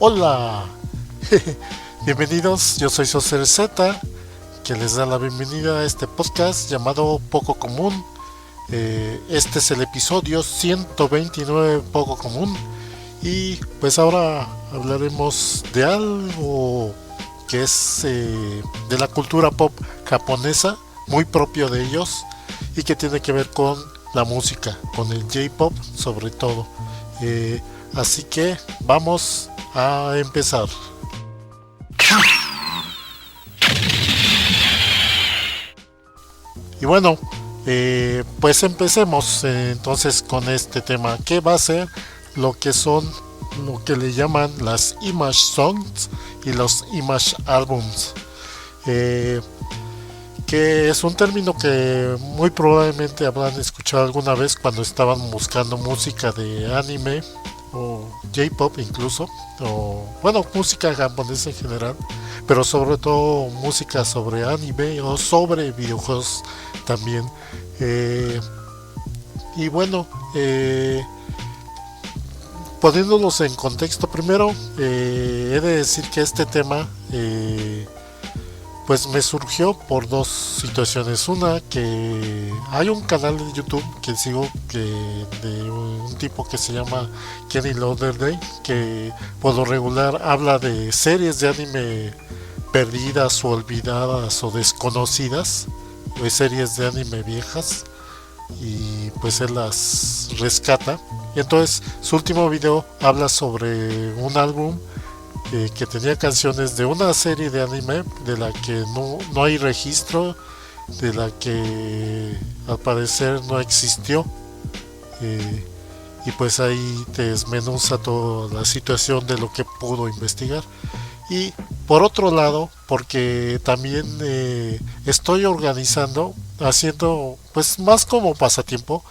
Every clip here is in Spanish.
Hola, bienvenidos, yo soy Socer Z, que les da la bienvenida a este podcast llamado Poco Común. Este es el episodio 129 Poco Común y pues ahora hablaremos de algo que es de la cultura pop japonesa, muy propio de ellos y que tiene que ver con la música, con el J-pop sobre todo. Así que vamos a empezar. Y bueno, pues empecemos entonces con este tema, que va a ser lo que son, lo que le llaman las Image Songs y los Image Albums. Que es un término que muy probablemente habrán escuchado alguna vez cuando estaban buscando música de anime o J-pop incluso, o bueno, música japonesa en general, pero sobre todo música sobre anime o sobre videojuegos también. Eh, y bueno, poniéndolos en contexto primero, he de decir que este tema pues me surgió por dos situaciones. Una, que hay un canal de YouTube que sigo, que de un tipo que se llama Kenny Lauderdale, que por lo regular habla de series de anime perdidas o olvidadas o desconocidas, de series de anime viejas, y pues él las rescata. Y entonces su último video habla sobre un álbum que tenía canciones de una serie de anime de la que no hay registro, de la que al parecer no existió. eh, y pues ahí te desmenuza toda la situación de lo que pudo investigar. Y por otro lado, porque también estoy organizando, haciendo pues más como pasatiempo,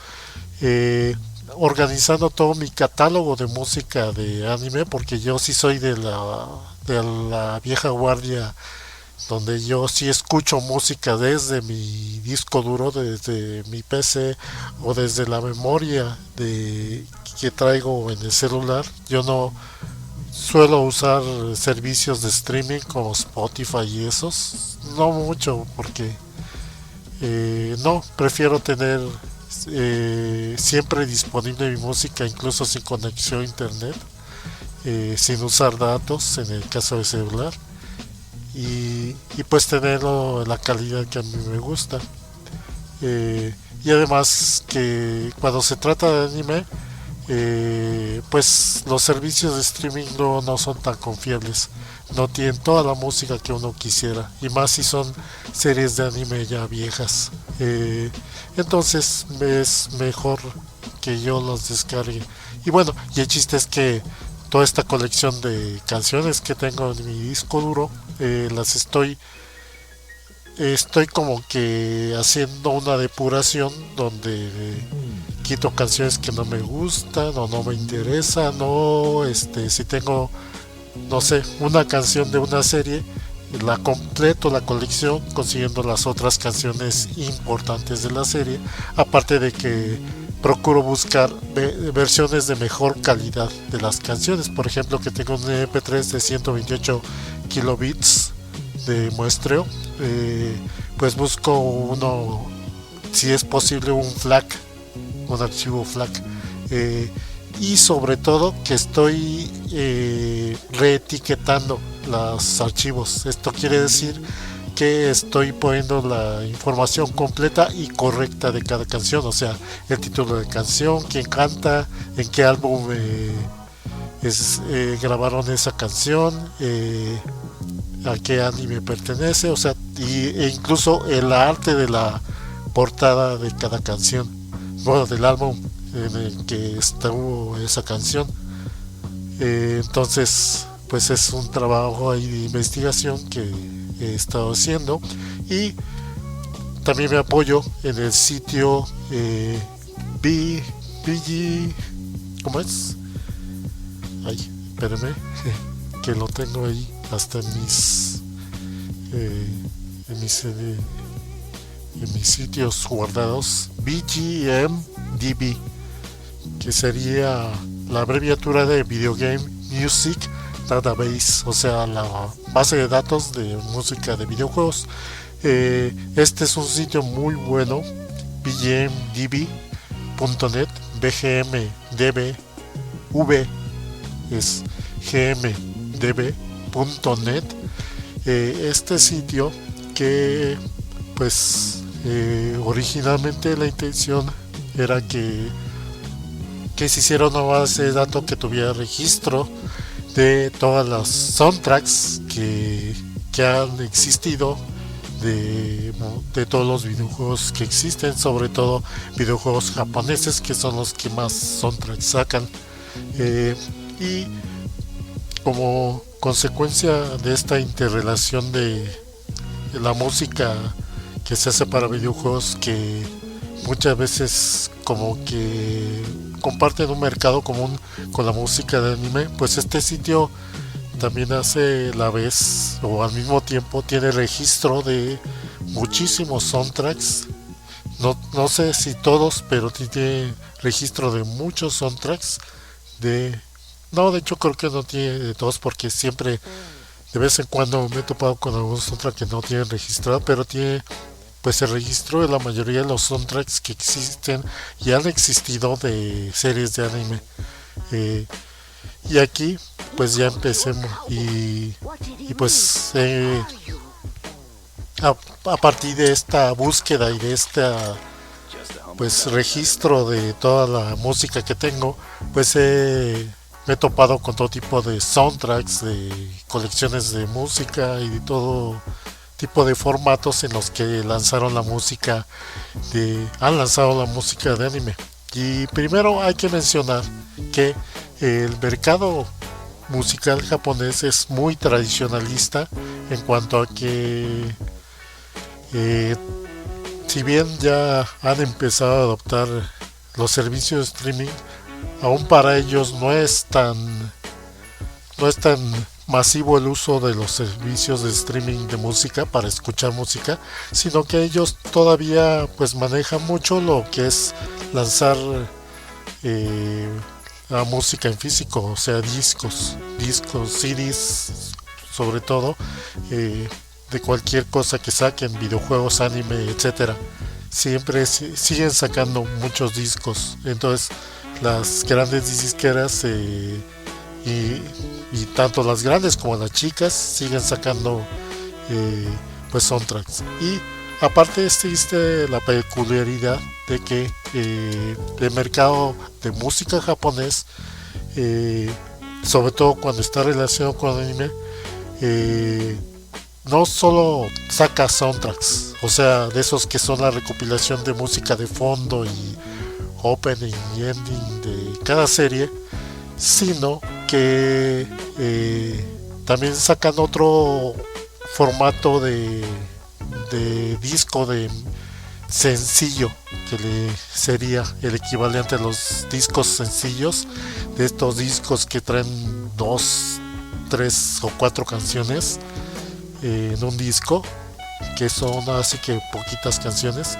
eh, organizando todo mi catálogo de música de anime, porque yo sí soy de la vieja guardia, donde yo sí escucho música desde mi disco duro, desde mi PC o desde la memoria que traigo en el celular. Yo no suelo usar servicios de streaming como Spotify y esos, no mucho, porque no, prefiero tener siempre disponible mi música, incluso sin conexión a internet, sin usar datos en el caso de celular, y pues tenerlo en la calidad que a mí me gusta. Y además que cuando se trata de anime, pues los servicios de streaming no son tan confiables, no tienen toda la música que uno quisiera, y más si son series de anime ya viejas. Entonces es mejor que yo los descargue. Y bueno, y el chiste es que toda esta colección de canciones que tengo en mi disco duro, las estoy como que haciendo una depuración donde quito canciones que no me gustan o no me interesan, o si tengo, no sé, una canción de una serie, la completo la colección consiguiendo las otras canciones importantes de la serie, aparte de que procuro buscar versiones de mejor calidad de las canciones. Por ejemplo, que tengo un MP3 de 128 kilobits de muestreo, pues busco uno, si es posible un FLAC, un archivo FLAC, y sobre todo que estoy reetiquetando los archivos. Esto quiere decir que estoy poniendo la información completa y correcta de cada canción, o sea, el título de canción, quién canta, en qué álbum grabaron esa canción, a qué anime pertenece, o sea, e incluso el arte de la portada de cada canción, bueno, del álbum en el que estuvo esa canción. Entonces, pues es un trabajo ahí de investigación que he estado haciendo, y también me apoyo en el sitio BG, ¿cómo es? Ay, espérame, que lo tengo ahí hasta en mis sitios guardados. BGMDB, que sería la abreviatura de Video Game Music Database, o sea, la base de datos de música de videojuegos. Este es un sitio muy bueno, bgmdb.net, bgmdb, v es gmdb.net. Este sitio que pues originalmente la intención era que se hiciera una base de datos que tuviera registro de todas las soundtracks que han existido de todos los videojuegos que existen, sobre todo videojuegos japoneses, que son los que más soundtracks sacan. Y como consecuencia de esta interrelación de la música que se hace para videojuegos, que muchas veces como que comparten un mercado común con la música de anime, pues este sitio también hace la vez o al mismo tiempo tiene registro de muchísimos soundtracks. No sé si todos, pero tiene registro de muchos soundtracks. De hecho creo que no tiene de todos, porque siempre de vez en cuando me he topado con algunos soundtracks que no tienen registrado, pero tiene pues el registro de la mayoría de los soundtracks que existen y han existido de series de anime. Eh, y aquí pues ya empecemos y pues a partir de esta búsqueda y de esta pues registro de toda la música que tengo, pues me he topado con todo tipo de soundtracks, de colecciones de música y de todo tipo de formatos en los que lanzaron la música han lanzado la música de anime. Y primero hay que mencionar que el mercado musical japonés es muy tradicionalista, en cuanto a que eh, si bien ya han empezado a adoptar los servicios de streaming, aún para ellos no es tan masivo el uso de los servicios de streaming de música para escuchar música, sino que ellos todavía pues manejan mucho lo que es lanzar eh, la música en físico, o sea, discos, CDs, sobre todo, de cualquier cosa que saquen, videojuegos, anime, etcétera. Siempre siguen sacando muchos discos. Entonces, las grandes disqueras y tanto las grandes como las chicas siguen sacando pues soundtracks. Y aparte existe la peculiaridad de que el mercado de música japonés, sobre todo cuando está relacionado con anime, no solo saca soundtracks, o sea, de esos que son la recopilación de música de fondo y opening y ending de cada serie, sino que también sacan otro formato de disco de sencillo, que sería el equivalente a los discos sencillos, de estos discos que traen 2, 3 o 4 canciones en un disco, que son así que poquitas canciones,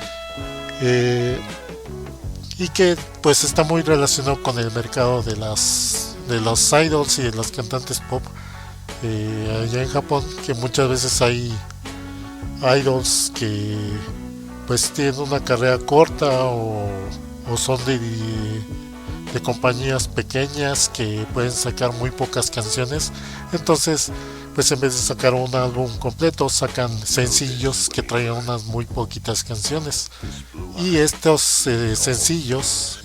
y que pues está muy relacionado con el mercado de los idols y de las cantantes pop allá en Japón, que muchas veces hay idols que pues tienen una carrera corta o son de compañías pequeñas que pueden sacar muy pocas canciones. Entonces pues en vez de sacar un álbum completo, sacan sencillos que traen unas muy poquitas canciones. Y estos sencillos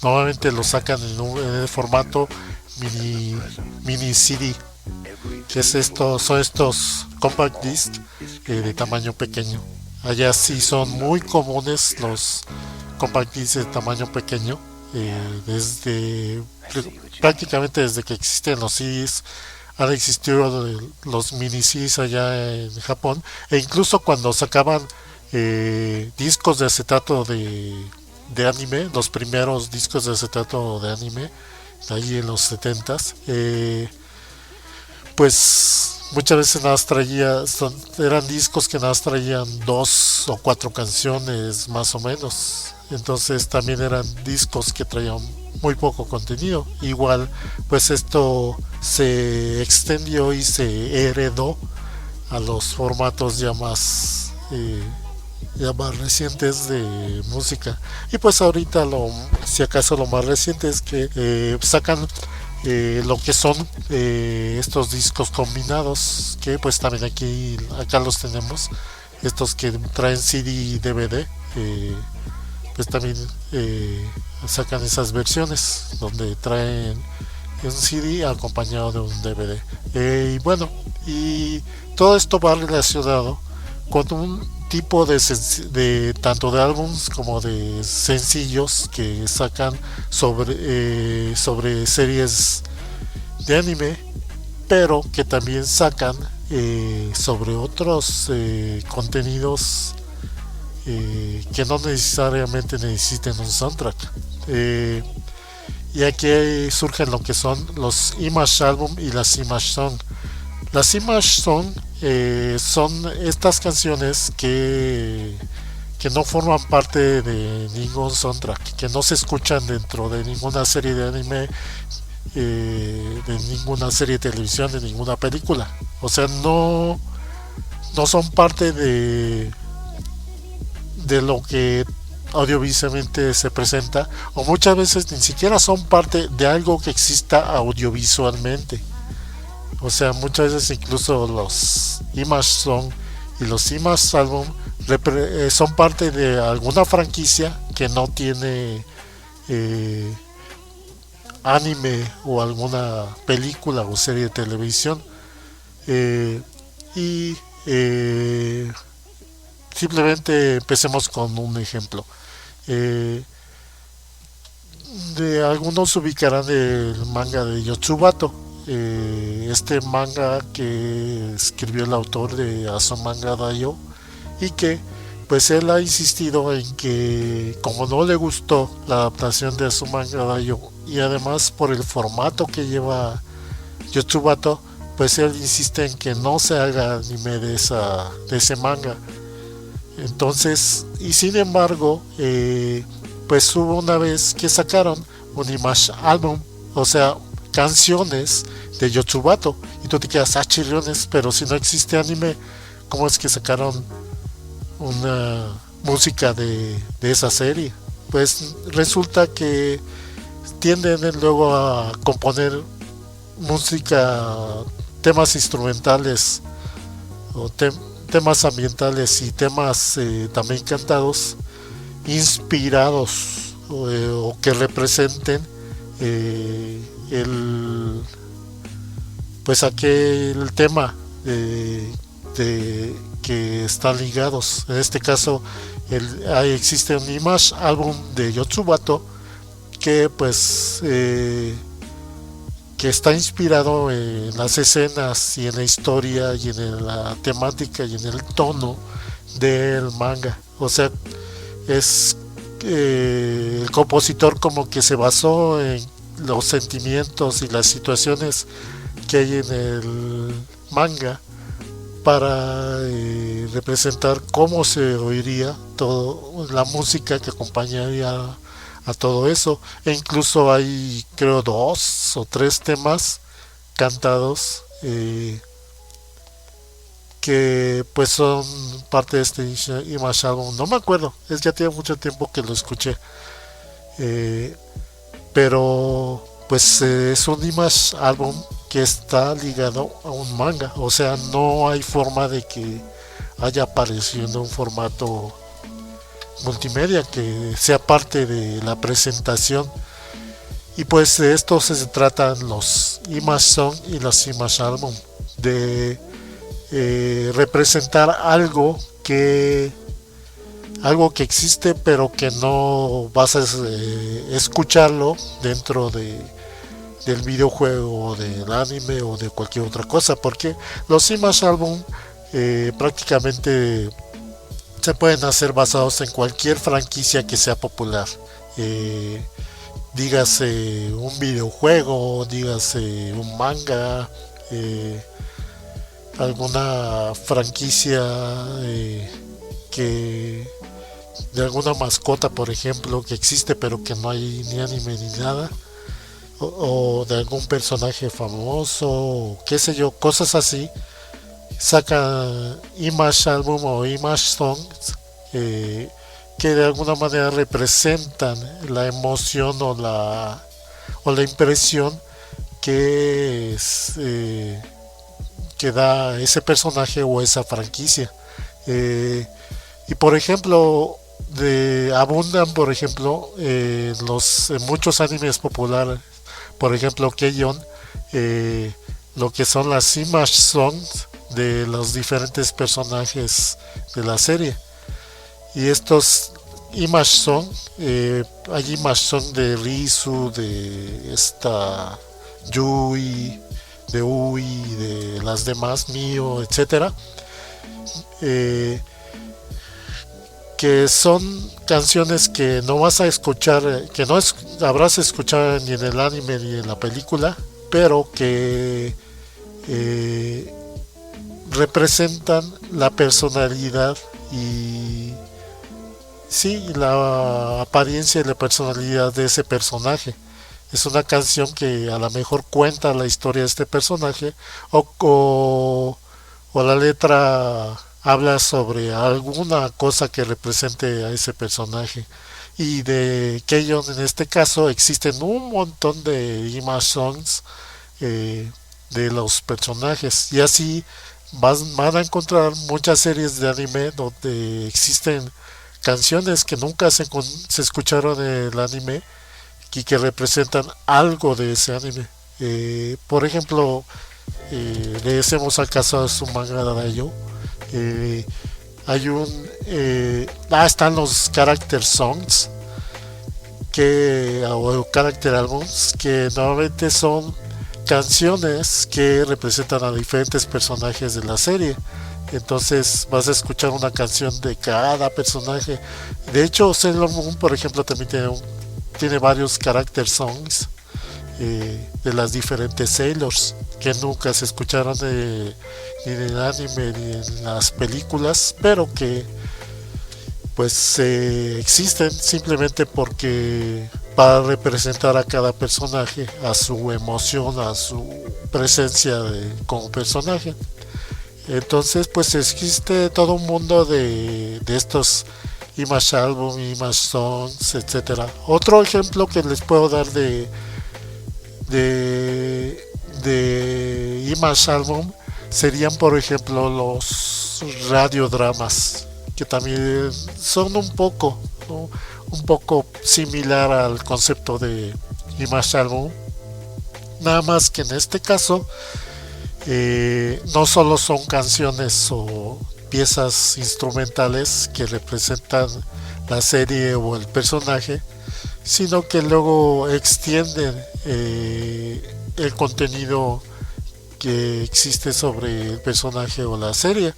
normalmente los sacan en el formato mini CD, que son estos compact disc de tamaño pequeño. Allá sí son muy comunes los compact disc de tamaño pequeño, prácticamente desde que existen los CDs. Han existido los mini CDs allá en Japón, e incluso cuando sacaban discos de acetato de anime, los primeros discos de acetato de anime, de ahí en los 70s, pues muchas veces nada más eran discos que nada más traían 2 o 4 canciones más o menos. Entonces también eran discos que traían muy poco contenido. Igual, pues esto se extendió y se heredó a los formatos ya más recientes de música. Y pues ahorita si acaso lo más reciente es que sacan lo que son estos discos combinados, que pues también acá los tenemos, estos que traen CD y DVD. Pues también sacan esas versiones donde traen un CD acompañado de un DVD. Y bueno, y todo esto va relacionado con un tipo de tanto de álbums como de sencillos que sacan sobre series de anime, pero que también sacan sobre otros contenidos que no necesariamente necesiten un soundtrack. Eh, y aquí surgen lo que son los Image Album y las Image Song. Las Image Song son estas canciones que no forman parte de ningún soundtrack, que no se escuchan dentro de ninguna serie de anime, de ninguna serie de televisión, de ninguna película. O sea, no son parte de lo que audiovisualmente se presenta, o muchas veces ni siquiera son parte de algo que exista audiovisualmente. O sea, muchas veces incluso los Image Song y los Image Album son parte de alguna franquicia que no tiene anime o alguna película o serie de televisión. Eh, y Simplemente empecemos con un ejemplo. Eh, de algunos ubicarán el manga de Yotsubato, este manga que escribió el autor de Azumanga Daioh, y que pues él ha insistido en que como no le gustó la adaptación de Azumanga Daioh y además por el formato que lleva Yotsubato, pues él insiste en que no se haga anime de ese manga. Entonces, y sin embargo, pues hubo una vez que sacaron un Image Album, o sea, canciones de Yotsubato, y tú te quedas, chirriones, pero si no existe anime, ¿cómo es que sacaron una música de esa serie? Pues resulta que tienden luego a componer música, temas instrumentales o temas ambientales y temas también cantados, inspirados o que representen el pues aquel tema que están ligados. En este caso existe un Image Album de Yotsubato que pues que está inspirado en las escenas y en la historia y en la temática y en el tono del manga. O sea, es el compositor como que se basó en los sentimientos y las situaciones que hay en el manga para representar cómo se oiría todo la música que acompañaría a todo eso. E incluso hay creo 2 o 3 temas cantados que pues son parte de este Image Album. No me acuerdo, ya tiene mucho tiempo que lo escuché, eh, pero pues es un Image Album que está ligado a un manga. O sea, no hay forma de que haya aparecido en un formato multimedia que sea parte de la presentación. Y pues de esto se tratan los Image Song y los Image Album, de representar algo que existe pero que no vas a escucharlo dentro del videojuego o del anime o de cualquier otra cosa, porque los Image Album prácticamente se pueden hacer basados en cualquier franquicia que sea popular. Dígase un videojuego, dígase un manga, alguna franquicia que, de alguna mascota, por ejemplo, que existe pero que no hay ni anime ni nada, o de algún personaje famoso, o qué sé yo, cosas así, saca Image Album o Image Songs, que de alguna manera representan la emoción o la impresión que, que da ese personaje o esa franquicia. Y por ejemplo, abundan, por ejemplo, en muchos animes populares, por ejemplo, Keion, lo que son las image songs de los diferentes personajes de la serie. Y estos image song, hay image song de Rizu, de esta Yui, de Ui, de las demás, Mio, etcétera, que son canciones que no vas a escuchar, que no habrás escuchado ni en el anime ni en la película, pero que representan la personalidad y sí, la apariencia y la personalidad de ese personaje. Es una canción que a lo mejor cuenta la historia de este personaje o la letra habla sobre alguna cosa que represente a ese personaje. Y de Keion en este caso existen un montón de image songs de los personajes. Y así van a encontrar muchas series de anime donde existen canciones que nunca se escucharon en el anime y que representan algo de ese anime. Por ejemplo, le hacemos al caso de su manga de Dayo. Eh, hay están los character songs o character albums que normalmente son canciones que representan a diferentes personajes de la serie. Entonces vas a escuchar una canción de cada personaje. De hecho, Sailor Moon, por ejemplo, también tiene varios character songs de las diferentes Sailors que nunca se escucharon ni en el anime ni en las películas, pero que pues existen simplemente porque para representar a cada personaje, a su emoción, a su presencia como personaje. Entonces pues existe todo un mundo de estos image album, image songs, etcétera. Otro ejemplo que les puedo dar de image album serían por ejemplo los radiodramas, que también son un poco similar al concepto de image album, nada más que en este caso no solo son canciones o piezas instrumentales que representan la serie o el personaje, sino que luego extienden el contenido que existe sobre el personaje o la serie.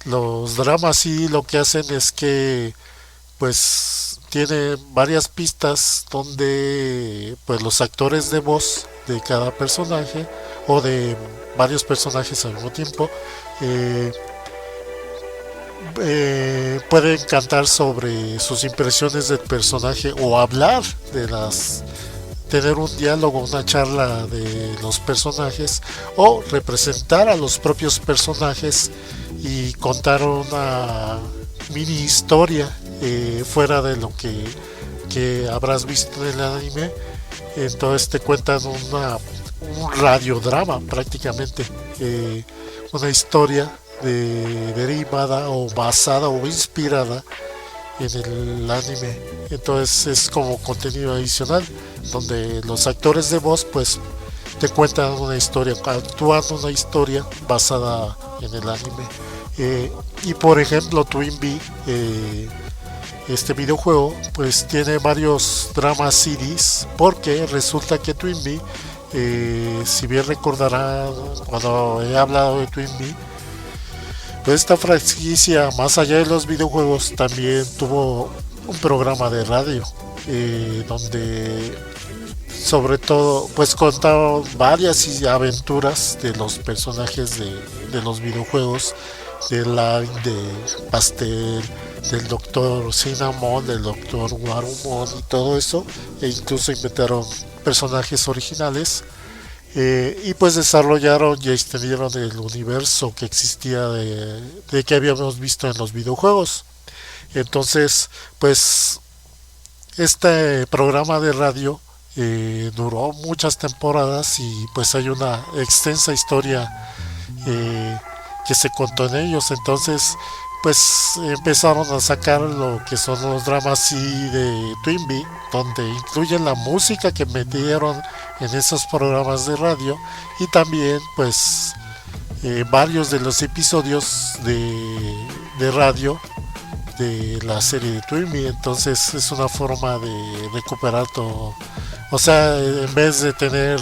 Los dramas sí lo que hacen es que pues tiene varias pistas donde pues los actores de voz de cada personaje o de varios personajes al mismo tiempo pueden cantar sobre sus impresiones del personaje o hablar tener un diálogo, una charla de los personajes o representar a los propios personajes y contar una mini historia fuera de lo que habrás visto en el anime. Entonces te cuentan un radiodrama prácticamente, una historia derivada o basada o inspirada en el anime. Entonces es como contenido adicional donde los actores de voz pues te cuentan una historia, actúan una historia basada en el anime. Y por ejemplo Twinbee, este videojuego pues tiene varios drama CDs, porque resulta que Twinbee, si bien recordarán cuando he hablado de Twinbee, pues esta franquicia, más allá de los videojuegos, también tuvo un programa de radio donde sobre todo pues contaba varias aventuras de los personajes de los videojuegos, de Line, de Pastel, del Doctor Cinnamon, del Doctor Warumon y todo eso, e incluso inventaron personajes originales, y pues desarrollaron y extendieron el universo que existía de que habíamos visto en los videojuegos. Entonces, pues este programa de radio duró muchas temporadas y pues hay una extensa historia eh, que se contó en ellos. Entonces, pues empezaron a sacar lo que son los dramas y de Twinbee, donde incluyen la música que metieron en esos programas de radio y también pues varios de los episodios de radio de la serie de Twinbee. Entonces es una forma de recuperar todo. O sea, en vez de tener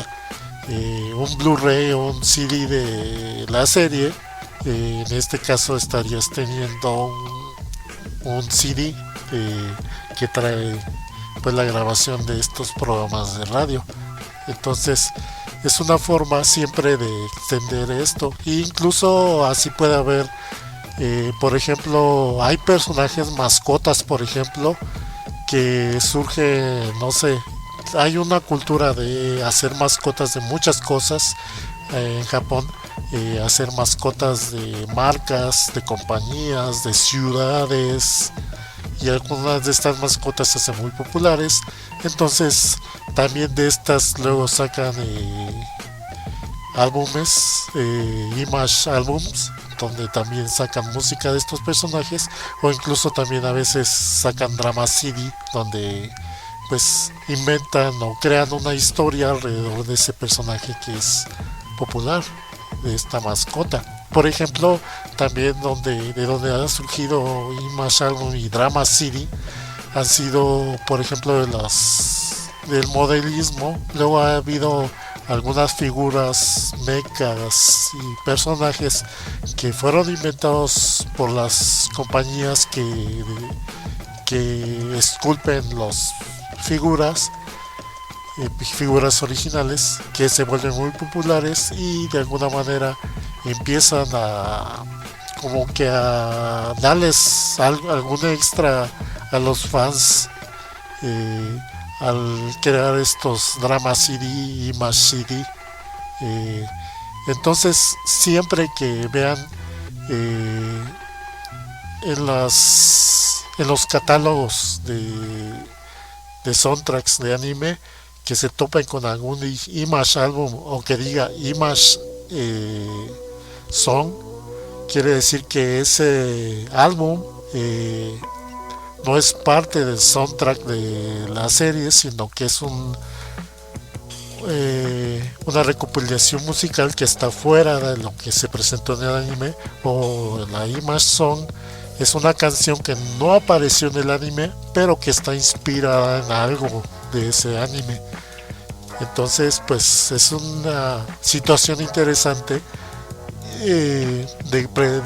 un Blu-ray o un CD de la serie, en este caso estarías teniendo un CD que trae pues la grabación de estos programas de radio. Entonces es una forma siempre de extender esto. E incluso así puede haber, por ejemplo, hay personajes mascotas, por ejemplo, que surge, no sé, hay una cultura de hacer mascotas de muchas cosas en Japón, hacer mascotas de marcas, de compañías, de ciudades, y algunas de estas mascotas se hacen muy populares. Entonces también de estas luego sacan álbumes, image albums, donde también sacan música de estos personajes, o incluso también a veces sacan drama CD, donde pues inventan o crean una historia alrededor de ese personaje que es popular, de esta mascota. Por ejemplo, también de donde han surgido Image Album y Drama City han sido, por ejemplo, del modelismo. Luego ha habido algunas figuras mechas y personajes que fueron inventados por las compañías que esculpen las figuras originales, que se vuelven muy populares y de alguna manera empiezan a como que a darles algún extra a los fans, al crear estos drama CD y Image CD. Entonces siempre que vean en los catálogos de soundtracks de anime, que se topen con algún Image Album o que diga Image Song, quiere decir que ese álbum no es parte del soundtrack de la serie, sino que es una recopilación musical que está fuera de lo que se presentó en el anime. O la Image Song es una canción que no apareció en el anime, pero que está inspirada en algo de ese anime. Entonces, pues es una situación interesante de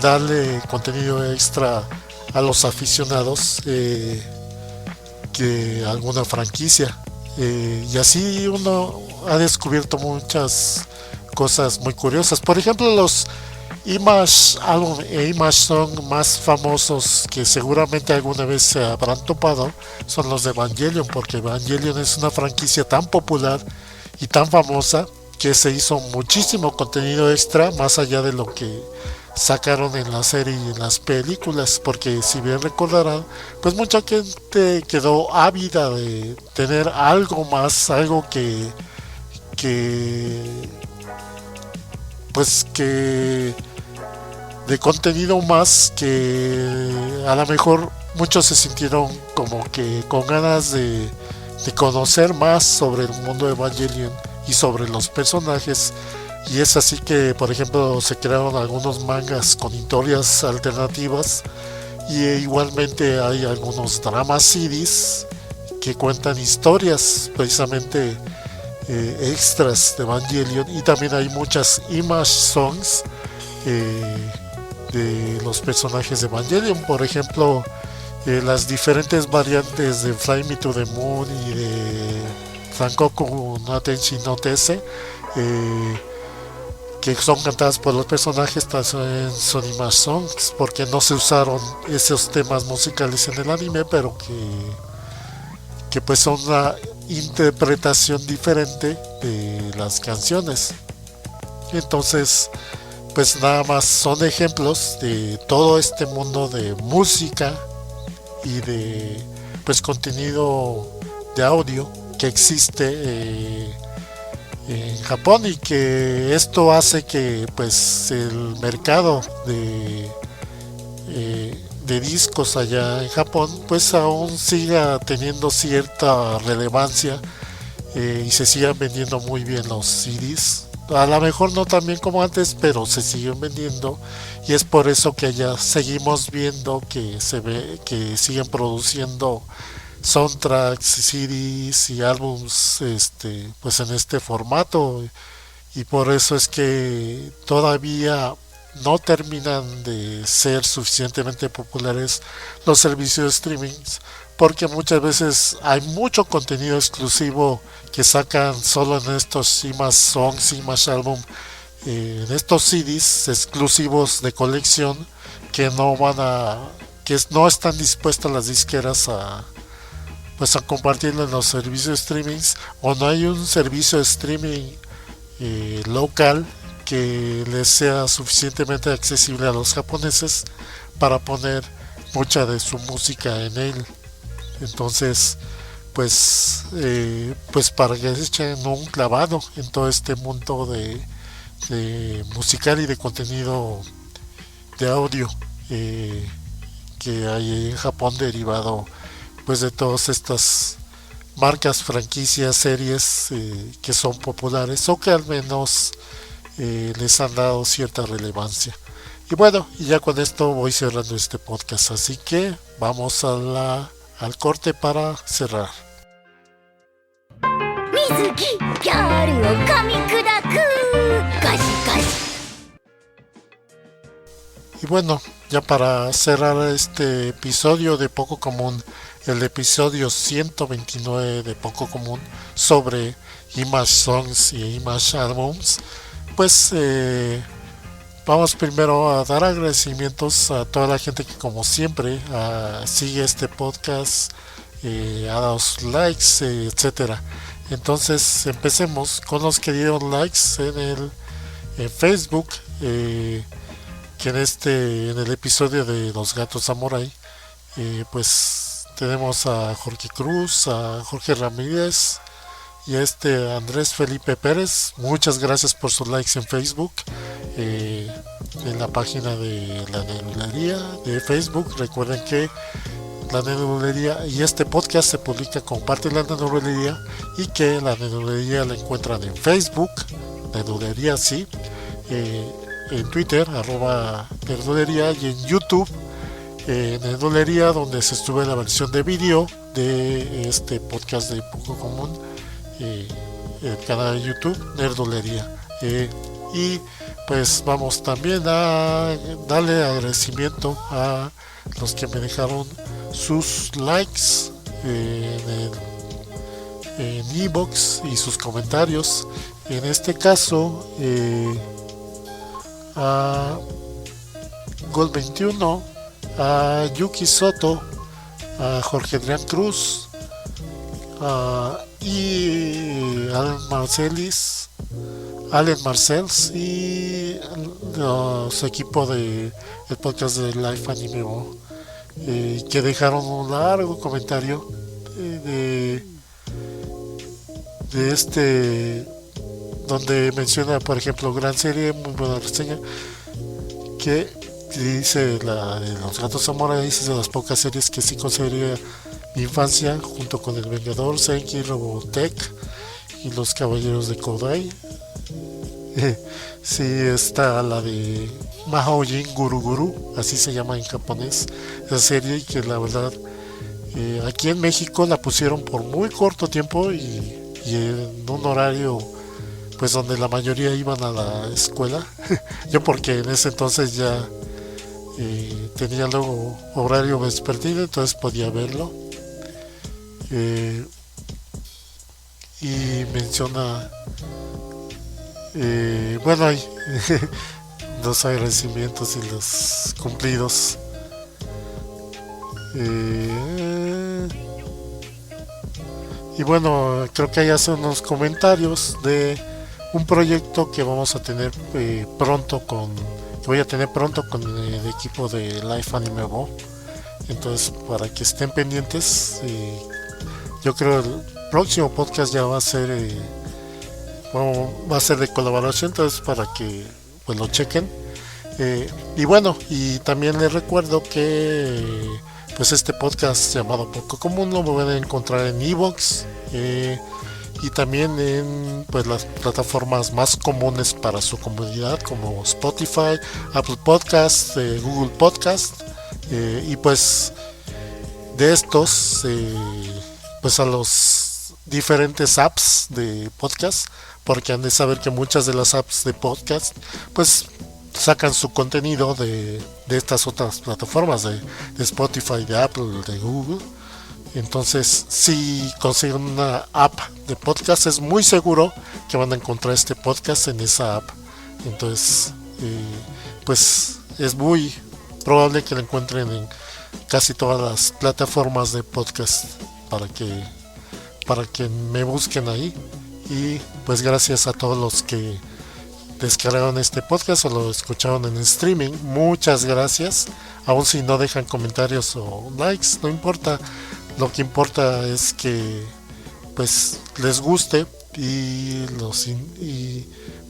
darle contenido extra a los aficionados que alguna franquicia. Y así uno ha descubierto muchas cosas muy curiosas. Por ejemplo, los Image Album e Image Song más famosos que seguramente alguna vez se habrán topado son los de Evangelion, porque Evangelion es una franquicia tan popular y tan famosa que se hizo muchísimo contenido extra más allá de lo que sacaron en la serie y en las películas, porque si bien recordarán, pues mucha gente quedó ávida de tener algo más, algo pues que de contenido más, que a lo mejor muchos se sintieron como que con ganas de conocer más sobre el mundo de Evangelion y sobre los personajes. Y es así que, por ejemplo, se crearon algunos mangas con historias alternativas, y igualmente hay algunos drama CDs que cuentan historias precisamente extras de Evangelion, y también hay muchas Image Songs de los personajes de Evangelion. Por ejemplo, las diferentes variantes de Fly Me to the Moon y de Sankoku no Tenshi no Tese, que son cantadas por los personajes en Sonima Songs, porque no se usaron esos temas musicales en el anime, pero que pues son una interpretación diferente de las canciones. Entonces, pues nada más son ejemplos de todo este mundo de música y de pues contenido de audio que existe en Japón, y que esto hace que pues el mercado de discos allá en Japón pues aún siga teniendo cierta relevancia, y se sigan vendiendo muy bien los CDs. A lo mejor no tan bien como antes, pero se siguen vendiendo, y es por eso que ya seguimos viendo que se ve que siguen produciendo soundtracks, CDs y álbums pues en este formato, y por eso es que todavía no terminan de ser suficientemente populares los servicios de streaming, porque muchas veces hay mucho contenido exclusivo que sacan solo en estos IMAX Songs, IMAX Album, en estos CDs exclusivos de colección, que no están dispuestas las disqueras a pues a compartirlo en los servicios de streaming, o no hay un servicio de streaming local que les sea suficientemente accesible a los japoneses para poner mucha de su música en él. Entonces, pues para que se echen un clavado en todo este mundo de musical y de contenido de audio que hay en Japón, derivado pues de todas estas marcas, franquicias, series que son populares, o que al menos les han dado cierta relevancia. Y bueno, y ya con esto voy cerrando este podcast, así que vamos al corte para cerrar. Y bueno, ya para cerrar este episodio de Poco Común, el episodio 129 de Poco Común sobre IMAX Songs y IMAX Albums, pues vamos primero a dar agradecimientos a toda la gente que, como siempre, sigue este podcast, ha dado likes, etcétera. Entonces empecemos con los queridos likes en Facebook, que en el episodio de Los Gatos Samurai, pues tenemos a Jorge Cruz, a Jorge Ramírez y a Andrés Felipe Pérez. Muchas gracias por sus likes en Facebook, en la página de la Nenulería de Facebook. Recuerden que la Nenulería y este podcast se publica como parte de la Nenulería, y que la Nenulería la encuentran en Facebook, Nenulería sí, en Twitter, @Nerdolería, y en YouTube, Nerdolería, donde se sube la versión de vídeo de este podcast de Poco Común, el canal de YouTube, Nerdolería. Y pues vamos también a darle agradecimiento a los que me dejaron sus likes en iVoox y sus comentarios. En este caso, a Gold21, a Yuki Soto, a Jorge Adrián Cruz, y Allen Marcells y su equipo de el podcast de Life Anime, que dejaron un largo comentario de donde menciona, por ejemplo, gran serie, muy buena reseña, que dice la de Los Gatos Zamora, dice de las pocas series que sí consideraría mi infancia, junto con El Vengador, Senki, Robotech y Los Caballeros de Kodai. Sí, está la de Mahoujin Guru Guru, así se llama en japonés esa serie, y que la verdad aquí en México la pusieron por muy corto tiempo, y en un horario pues donde la mayoría iban a la escuela. Yo, porque en ese entonces ya tenía luego horario vespertino, entonces podía verlo. y menciona, bueno, hay los agradecimientos y los cumplidos. Eh, y bueno, creo que hay hace unos comentarios de un proyecto que vamos a tener pronto que voy a tener pronto con el equipo de Life Anime Bo. Entonces, para que estén pendientes, yo creo el próximo podcast ya va a ser, bueno, va a ser de colaboración, entonces para que pues lo chequen. Y bueno, y también les recuerdo que pues este podcast llamado Poco Común lo pueden encontrar en Evox, y también en pues las plataformas más comunes para su comunidad como Spotify, Apple Podcast, Google Podcast, y pues de estos pues a los diferentes apps de podcast, porque han de saber que muchas de las apps de podcast pues sacan su contenido de estas otras plataformas de Spotify, de Apple, de Google. Entonces, si consiguen una app de podcast, es muy seguro que van a encontrar este podcast en esa app. Entonces, pues es muy probable que lo encuentren en casi todas las plataformas de podcast para que me busquen ahí. Y pues gracias a todos los que descargaron este podcast o lo escucharon en streaming, muchas gracias. Aun si no dejan comentarios o likes, no importa. Lo que importa es que pues les guste y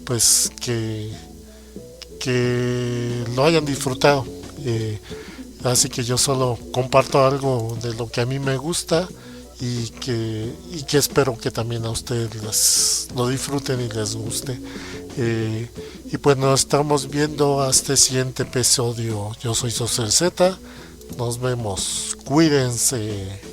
pues que lo hayan disfrutado. Así que yo solo comparto algo de lo que a mí me gusta y que espero que también a ustedes lo disfruten y les guste. Y pues nos estamos viendo hasta el siguiente episodio. Yo soy Soser Z. Nos vemos. Cuídense.